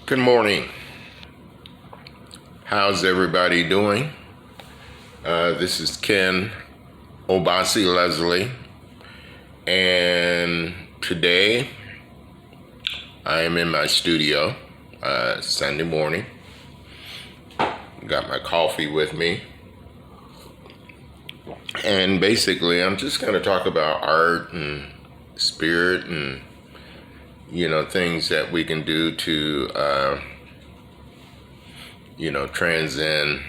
Good morning. How's everybody doing? This is Ken Obasi Leslie, and today I am in my studio, Sunday morning. Got my coffee with me, and basically I'm just going to talk about art and spirit and things that we can do to transcend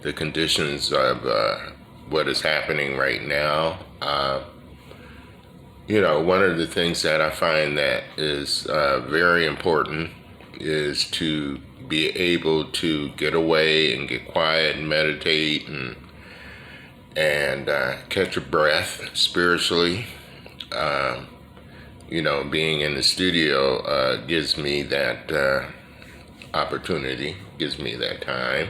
the conditions of what is happening right now. One of the things that I find that is very important is to be able to get away and get quiet and meditate and catch a breath spiritually. Being in the studio gives me that opportunity, gives me that time.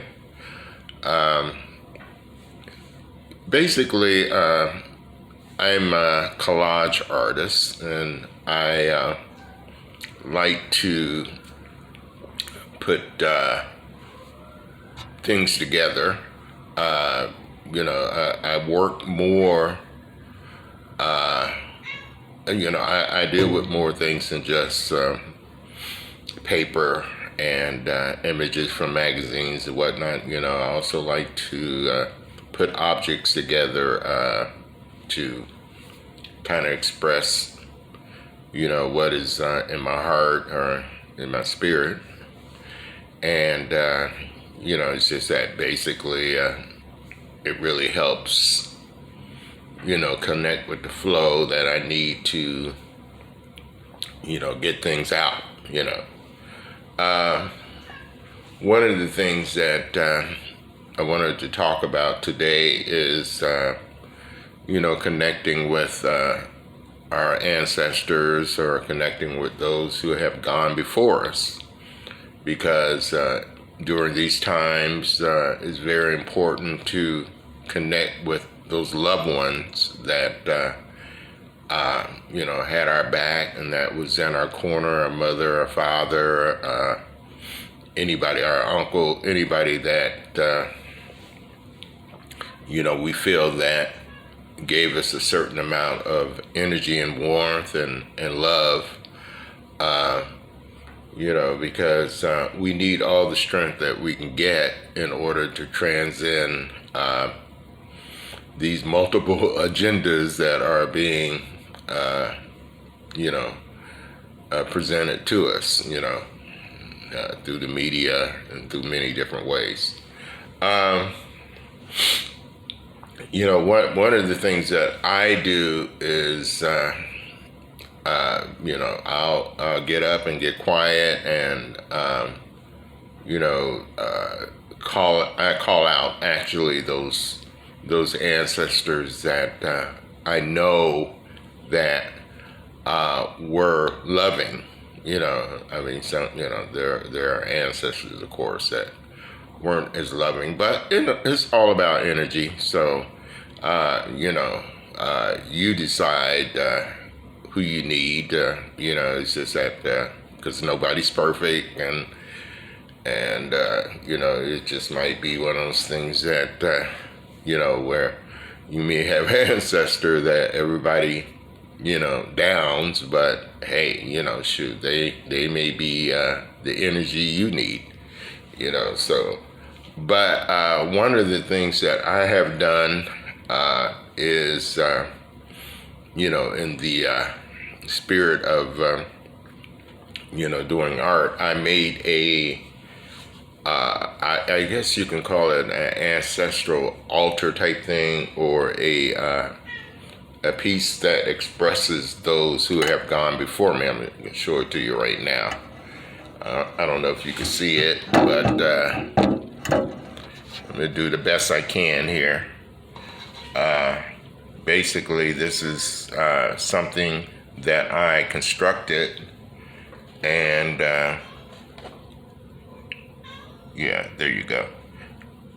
Basically, I'm a collage artist, and I like to put things together. I work more. I deal with more things than just paper and images from magazines and whatnot. I also like to put objects together to kind of express, what is in my heart or in my spirit. And, it's just that basically it really helps connect with the flow that I need to, get things out, One of the things that I wanted to talk about today is, connecting with our ancestors or connecting with those who have gone before us. Because during these times, it's very important to connect with those loved ones that had our back and that was in our corner, our mother, our father, anybody, our uncle, anybody that we feel that gave us a certain amount of energy and warmth and love, because we need all the strength that we can get in order to transcend these multiple agendas that are being, presented to us, through the media and through many different ways. One of the things that I do is, I'll get up and get quiet and, I call out actually those ancestors that I know that were loving. There are ancestors, of course, that weren't as loving, but it's all about energy. So, you decide who you need. It's just that because nobody's perfect, and it just might be one of those things that where you may have ancestor that everybody, downs, but hey, shoot, they may be the energy you need, so. But one of the things that I have done is, in the spirit of, doing art, I made I guess you can call it an ancestral altar type thing, or a piece that expresses those who have gone before me. I'm going to show it to you right now. I don't know if you can see it, but I'm going to do the best I can here. Basically, this is something that I constructed, and yeah, there you go.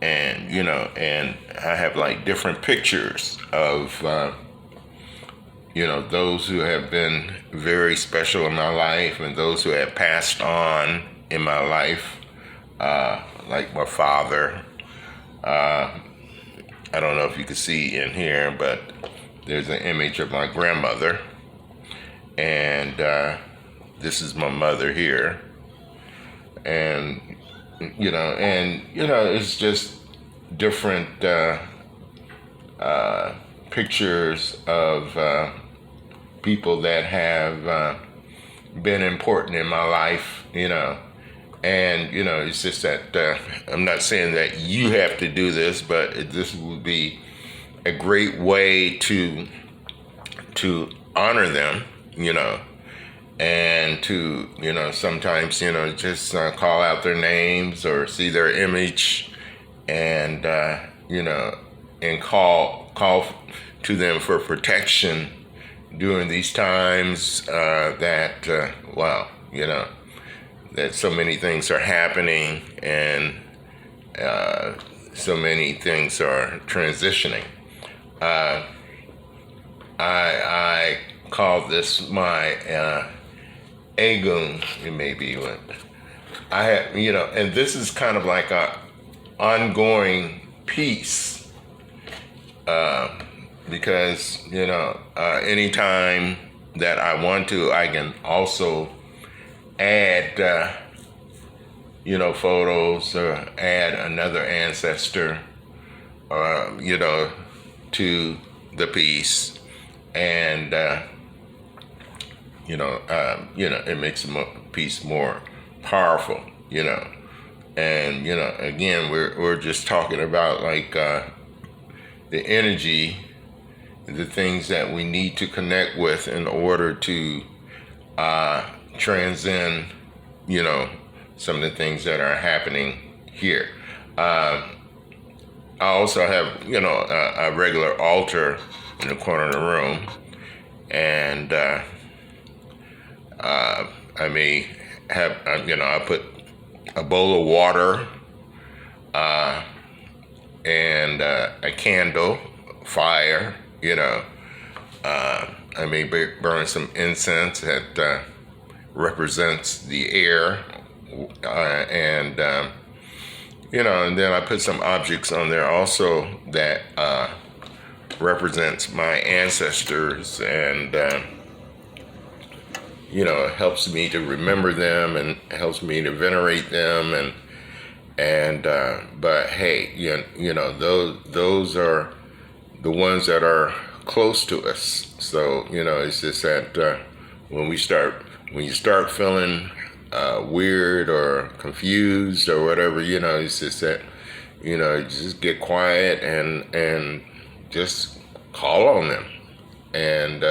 And, and I have like different pictures of, those who have been very special in my life and those who have passed on in my life, like my father. I don't know if you can see in here, but there's an image of my grandmother, and this is my mother here, and it's just different pictures of people that have been important in my life, and it's just that I'm not saying that you have to do this, but this would be a great way to honor them, and to sometimes just call out their names or see their image, and and call to them for protection during these times that that so many things are happening, and so many things are transitioning. I call this my Egun, it may be what I have, and this is kind of like a ongoing piece, because anytime that I want to, I can also add photos, or add another ancestor to the piece, and it makes the piece more powerful, and again, we're just talking about like the energy, the things that we need to connect with in order to transcend some of the things that are happening here. I also have a regular altar in the corner of the room, and I may have I put a bowl of water and a candle, fire. I may burn some incense that represents the air, and and then I put some objects on there also that represents my ancestors, and it helps me to remember them, and helps me to venerate them, and but hey, those are the ones that are close to us. So it's just that when you start feeling weird or confused or whatever, it's just that just get quiet and just call on them, and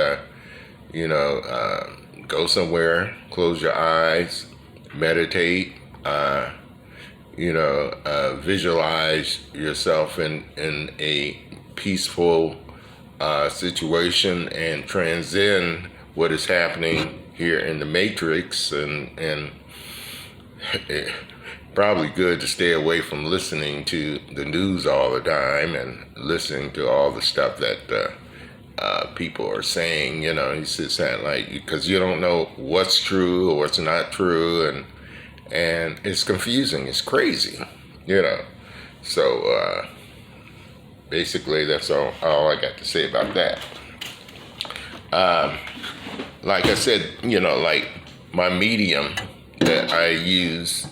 go somewhere, close your eyes, meditate, visualize yourself in a peaceful situation, and transcend what is happening here in the matrix, and probably good to stay away from listening to the news all the time, and listening to all the stuff that people are saying. It's just that, like, because you don't know what's true or what's not true, and it's confusing, it's crazy, so basically that's all I got to say about that. Like I said, like my medium that I use,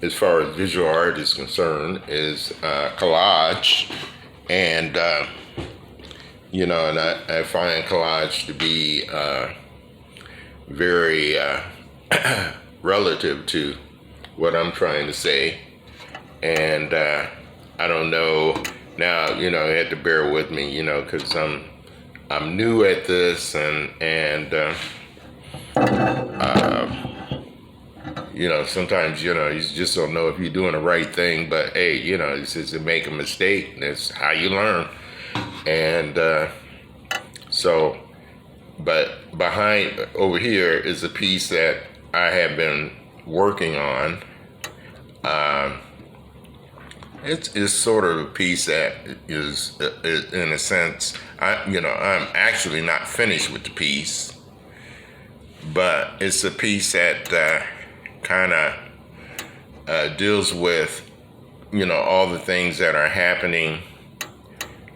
as far as visual art is concerned, is collage, and and I find collage to be very relative to what I'm trying to say, and I don't know now. You have to bear with me, because I'm new at this, and sometimes you just don't know if you're doing the right thing. But hey, it's just to make a mistake. That's how you learn. And so, but behind over here is a piece that I have been working on. It's sort of a piece that is in a sense, I'm actually not finished with the piece, but it's a piece that kind of deals with, all the things that are happening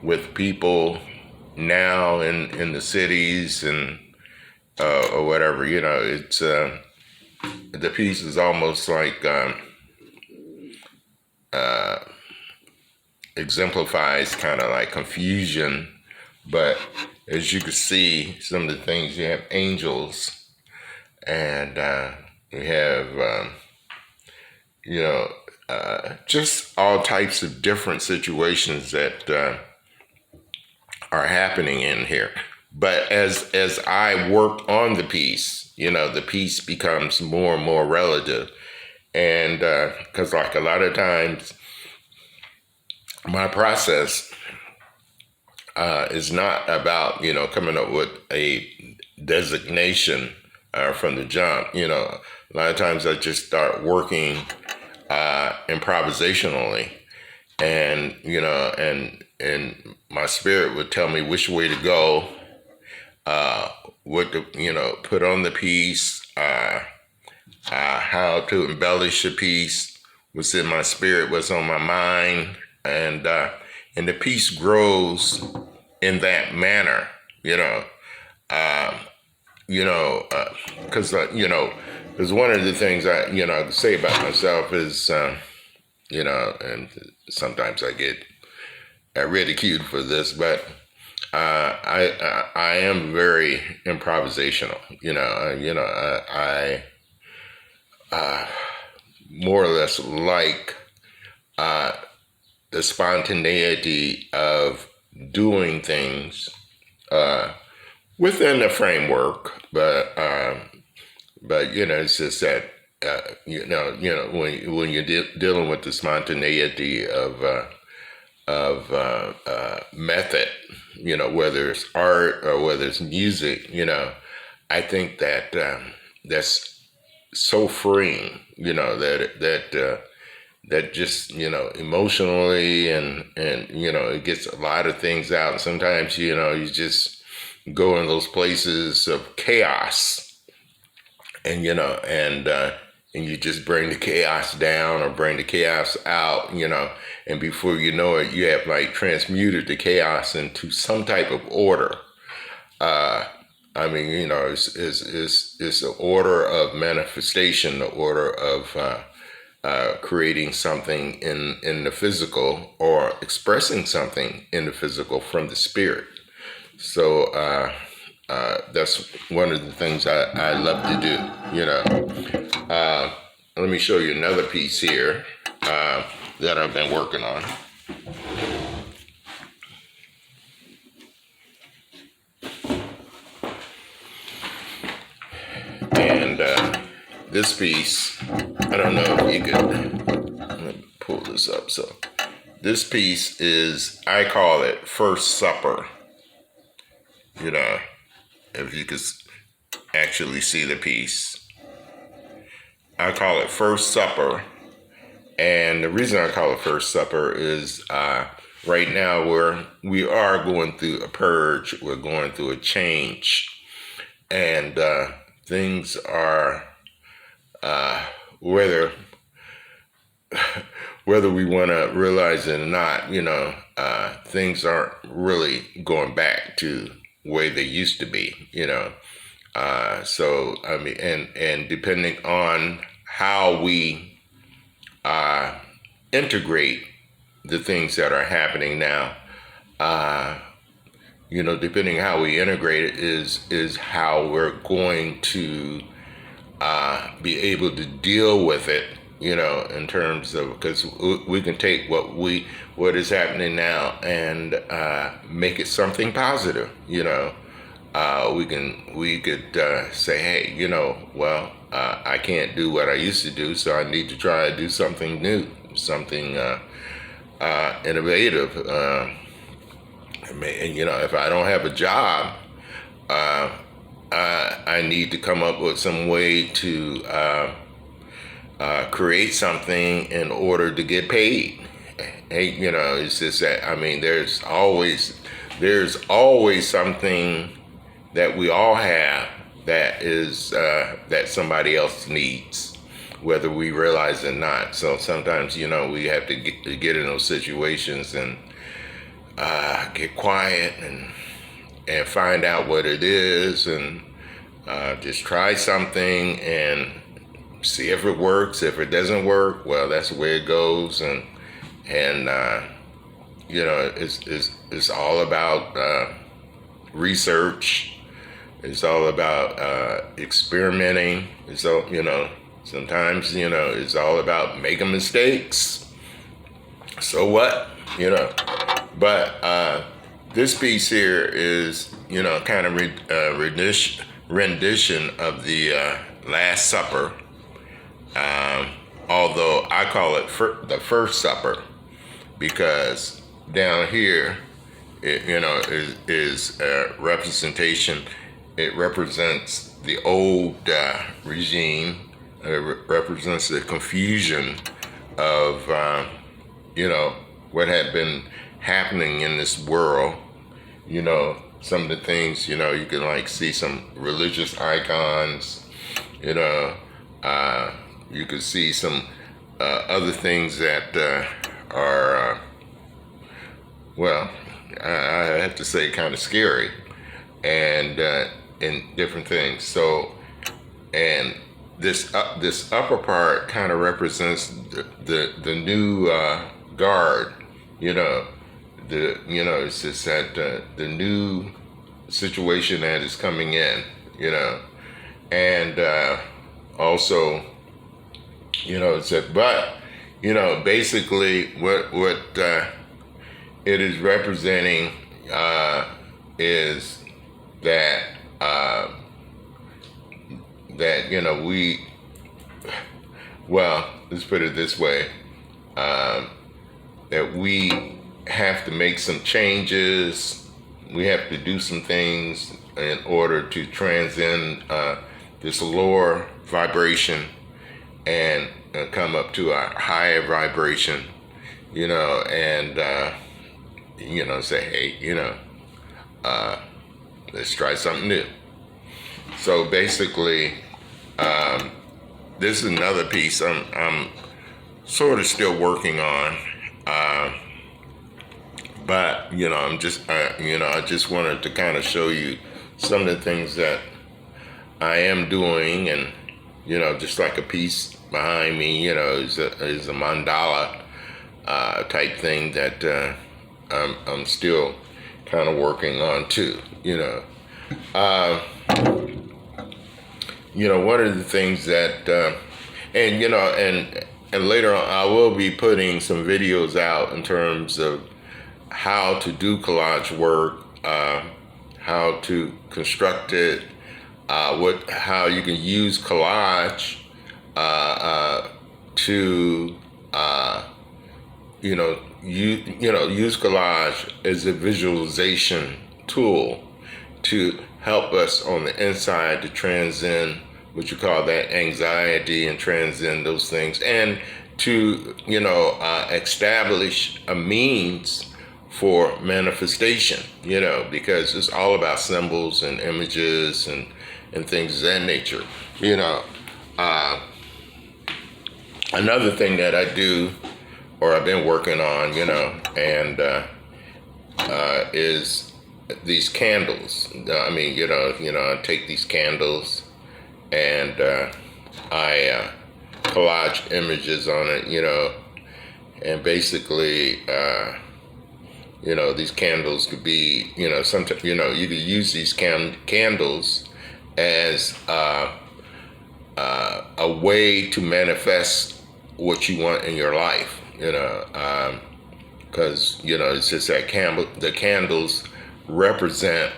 with people now in the cities and or whatever. It's the piece is almost like exemplifies kind of like confusion, but as you can see, some of the things, you have angels, and we have just all types of different situations that are happening in here. But as I work on the piece, the piece becomes more and more relative, and because like a lot of times my process is not about coming up with a designation from the jump. A lot of times I just start working improvisationally, and and my spirit would tell me which way to go, what to put on the piece, how to embellish a piece, what's in my spirit, what's on my mind, and the piece grows in that manner, because one of the things I say about myself is, and sometimes I get ridiculed for this, but I am very improvisational. I more or less like the spontaneity of doing things within the framework, but it's just that when you're dealing with the spontaneity of method, whether it's art or whether it's music, I think that that's so freeing, that just emotionally and it gets a lot of things out. And sometimes you just go in those places of chaos, and and you just bring the chaos down or bring the chaos out, and before you know it, you have like transmuted the chaos into some type of order. It's the order of manifestation, the order of creating something in the physical, or expressing something in the physical from the spirit. So that's one of the things I love to do. Let me show you another piece here that I've been working on. And this piece, I don't know if you could, let me pull this up. So this piece is, I call it First Supper. If you could actually see the piece, I call it First Supper. And the reason I call it First Supper is right now we are going through a purge, we're going through a change, and things are whether we want to realize it or not, things aren't really going back to the way they used to be, so I mean, and depending on how we integrate the things that are happening now, depending how we integrate it is how we're going to be able to deal with it, in terms of, because we can take what is happening now and make it something positive. We could say, hey, I can't do what I used to do, so I need to try to do something new, something innovative. And if I don't have a job, I need to come up with some way to create something in order to get paid. Hey, it's just that, there's always something that we all have that is that somebody else needs, whether we realize it or not. So sometimes, we have to get in those situations and get quiet and find out what it is, and just try something and see if it works. If it doesn't work, well, that's the way it goes. And it's all about research. It's all about experimenting. So sometimes it's all about making mistakes. So what? But this piece here is kind of rendition of the Last Supper. Although I call it the First Supper, because down here, it is a representation. It represents the old regime. It represents the confusion of what had been happening in this world. Some of the things, you can see some religious icons. You can see some other things that are, I have to say, kind of scary, and different things. So, and this upper part kind of represents the new guard. It's just that the new situation that is coming in. And also. Basically what it is representing is that let's put it this way, that we have to make some changes. We have to do some things in order to transcend this lower vibration and come up to a higher vibration, and say, hey, let's try something new. So basically, this is another piece I'm sort of still working on, but I'm just I just wanted to kind of show you some of the things that I am doing, and just like a piece behind me, is a mandala type thing that I'm still kind of working on too. One of the things that, and later on I will be putting some videos out in terms of how to do collage work, how to construct it, how you can use collage to use collage as a visualization tool to help us on the inside to transcend what you call that anxiety and transcend those things, and to establish a means for manifestation, because it's all about symbols and images and things of that nature. Another thing that I do, or I've been working on, and is these candles. I take these candles and I collage images on it, and basically, these candles could be, sometimes, you could use these candles as a way to manifest what you want in your life, because it's just that the candles represent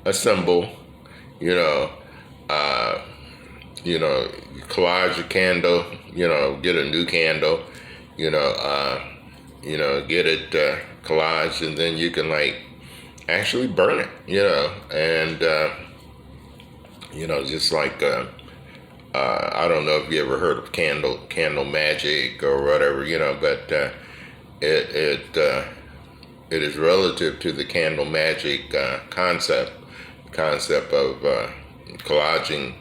a symbol, collage a candle, get a new candle, get it collaged, and then you can actually burn it, and just like I don't know if you ever heard of candle magic or whatever, but it is relative to the candle magic concept, concept of collaging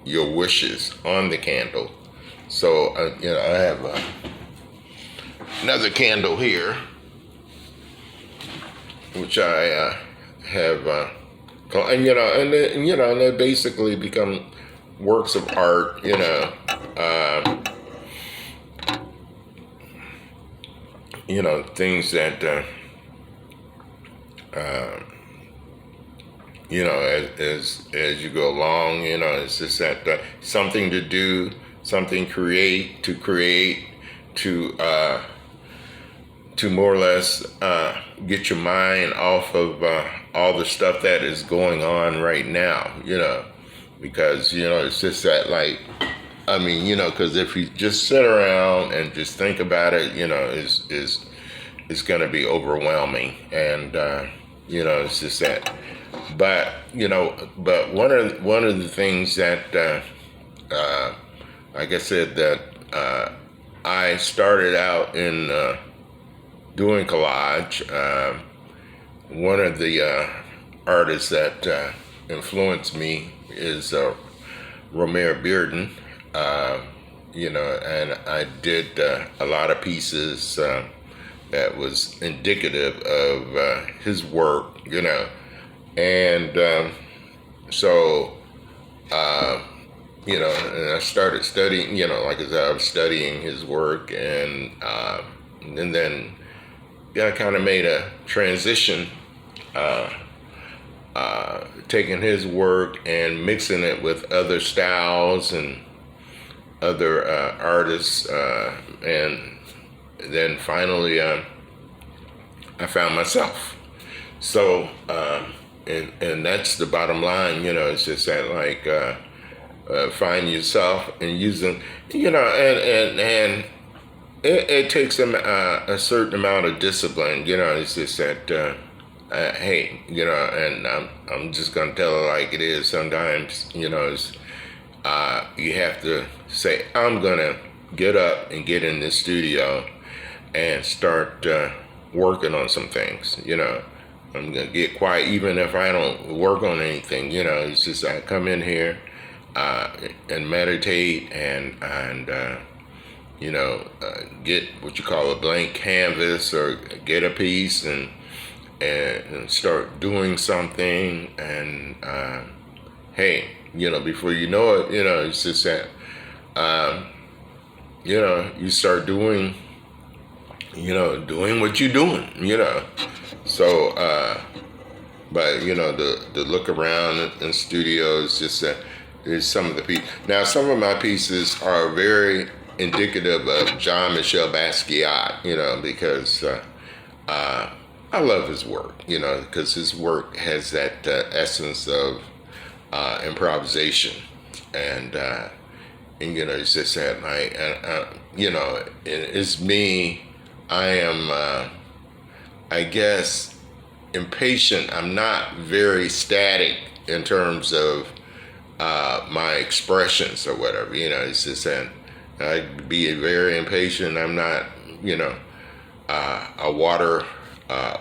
your wishes on the candle. So, I have another candle here, which I have, and they basically become works of art, things that, as you go along, it's just that something to do, something create, to more or less get your mind off of all the stuff that is going on right now, because, it's just that, like, because if you just sit around and just think about it, it's going to be overwhelming. And, it's just that. But, but one of the things that, like I said, that I started out in doing collage. One of the artists that influenced me is Romare Bearden, and I did a lot of pieces that was indicative of his work, and so, and I started studying, like I said, I was studying his work, and then I kind of made a transition, taking his work and mixing it with other styles and other artists, and then finally I found myself. So, and that's the bottom line, it's just that, like, find yourself and using, and it takes a certain amount of discipline, it's just that, hey, and I'm just gonna tell it like it is. Sometimes, it's, you have to say, I'm gonna get up and get in this studio and start working on some things. I'm gonna get quiet, even if I don't work on anything. It's just I come in here and meditate and get what you call a blank canvas, or get a piece and start doing something, and hey, before you know it, it's just that you start doing what you're doing, so but the look around in studios, just that there's some of the pieces. Now, some of my pieces are very indicative of Jean-Michel Basquiat, because I love his work, because his work has that essence of improvisation, and it's just that, like, it's me. I am, I guess, impatient. I'm not very static in terms of my expressions or whatever. It's just that I'd be very impatient. I'm not, a water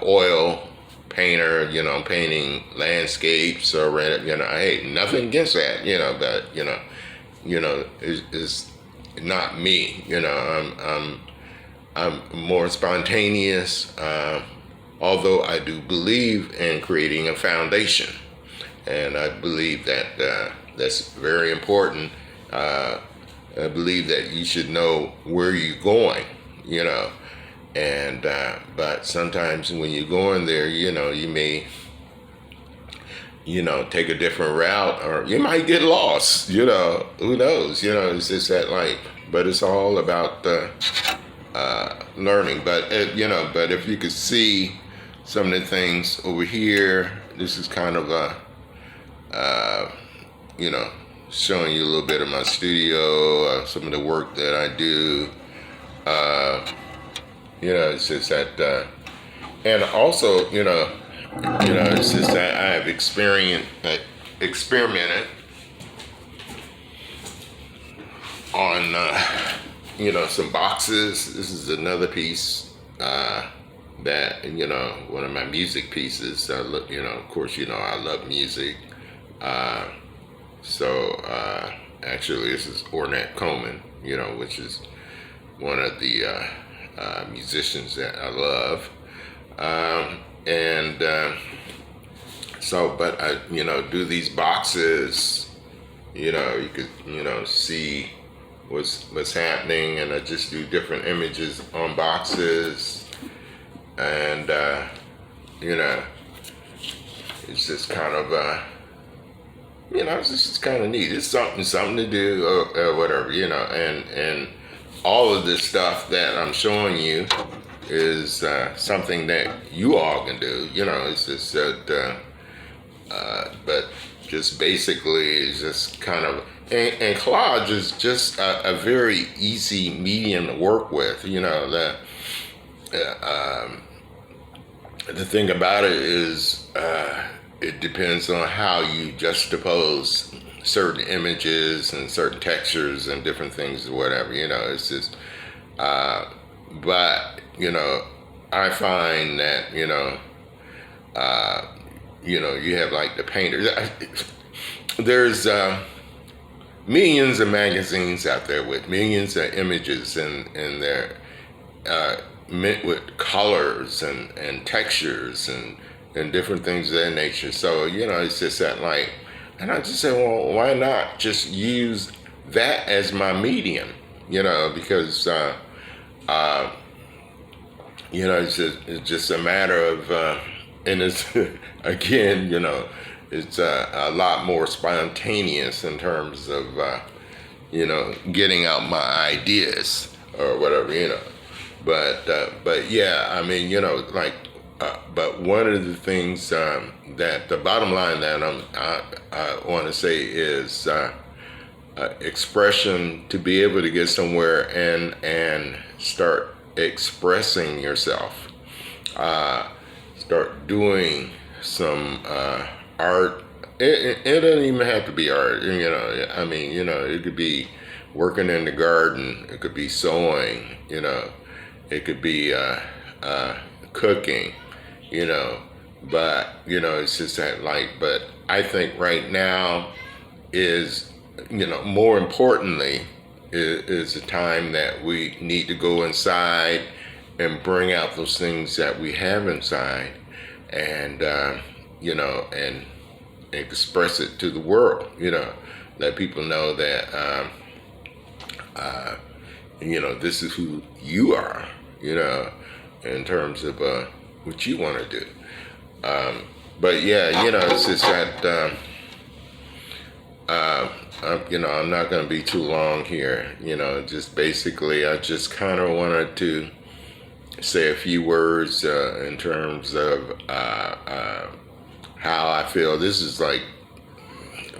oil painter, painting landscapes or, hey, nothing against that, but, it's not me. I'm more spontaneous, although I do believe in creating a foundation. And I believe that that's very important. I believe that you should know where you're going, and but sometimes when you're going there, you may, take a different route, or you might get lost, who knows, it's just that, like, but it's all about learning. But but if you could see some of the things over here, this is kind of a showing you a little bit of my studio, some of the work that I do. It's just that, and also, it's just that I have experimented on, some boxes. This is another piece that, one of my music pieces. Of course, I love music. Uh, so actually, this is Ornette Coleman, which is one of the musicians that I love. And but I, do these boxes. You could, see what's happening, and I just do different images on boxes, and it's just kind of it's just kind of neat. It's something to do, or whatever, and all of this stuff that I'm showing you is something that you all can do. It's just that, but just basically it's just kind of, and collage is just a very easy medium to work with. The thing about it is it depends on how you juxtapose certain images and certain textures and different things or whatever. It's just but I find that you have like the painters. There's millions of magazines out there with millions of images, and they're meant with colors and textures and different things of that nature. So it's just that, like, and I just say, well, why not just use that as my medium? Because it's just a matter of and it's again, it's a lot more spontaneous in terms of getting out my ideas or whatever. But yeah, I mean, but one of the things that the bottom line that I want to say is expression, to be able to get somewhere and start expressing yourself, start doing some art. It doesn't even have to be art, I mean, it could be working in the garden, it could be sewing, it could be cooking, but it's just that, like, but I think right now is, more importantly, is the time that we need to go inside and bring out those things that we have inside, and and express it to the world. Let people know that this is who you are. In terms of what you want to do. But yeah, it's just that I'm not going to be too long here. Just basically, I just kind of wanted to say a few words in terms of how I feel. This is like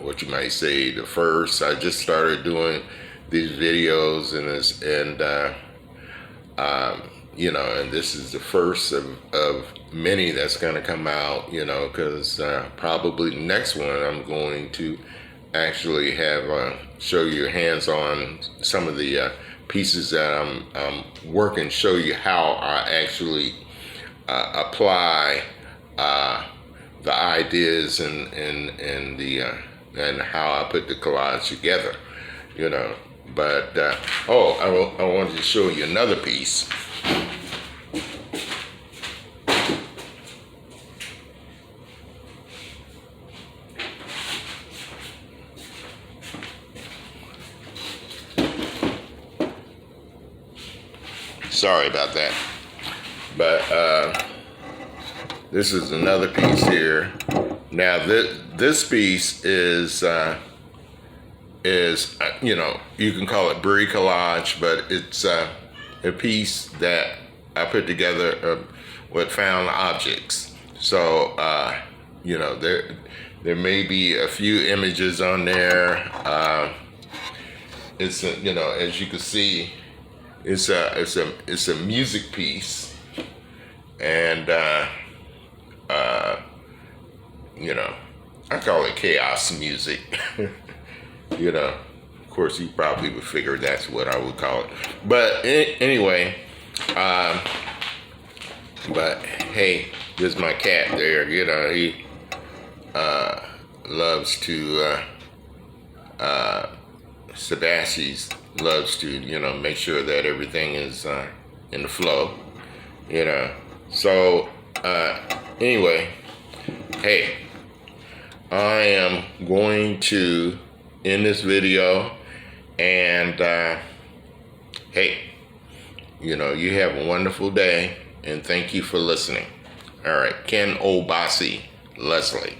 what you might say the first. I just started doing these videos, and this is the first of many that's going to come out, because probably the next one I'm going to actually have show you hands-on some of the pieces that I'm working, show you how I actually apply the ideas and and how I put the collage together, But I wanted to show you another piece. Sorry about that. But this is another piece here. Now this piece is you can call it bricolage, but it's a piece that I put together with found objects. So there may be a few images on there. It's as you can see, it's a music piece, and I call it chaos music. Of course, you probably would figure that's what I would call it. But anyway, but hey, there's my cat there. He loves to, Sebastian loves to, make sure that everything is in the flow, So, anyway, hey, I am going to end this video, and hey, you have a wonderful day, and thank you for listening. All right, Ken Obasi, Leslie.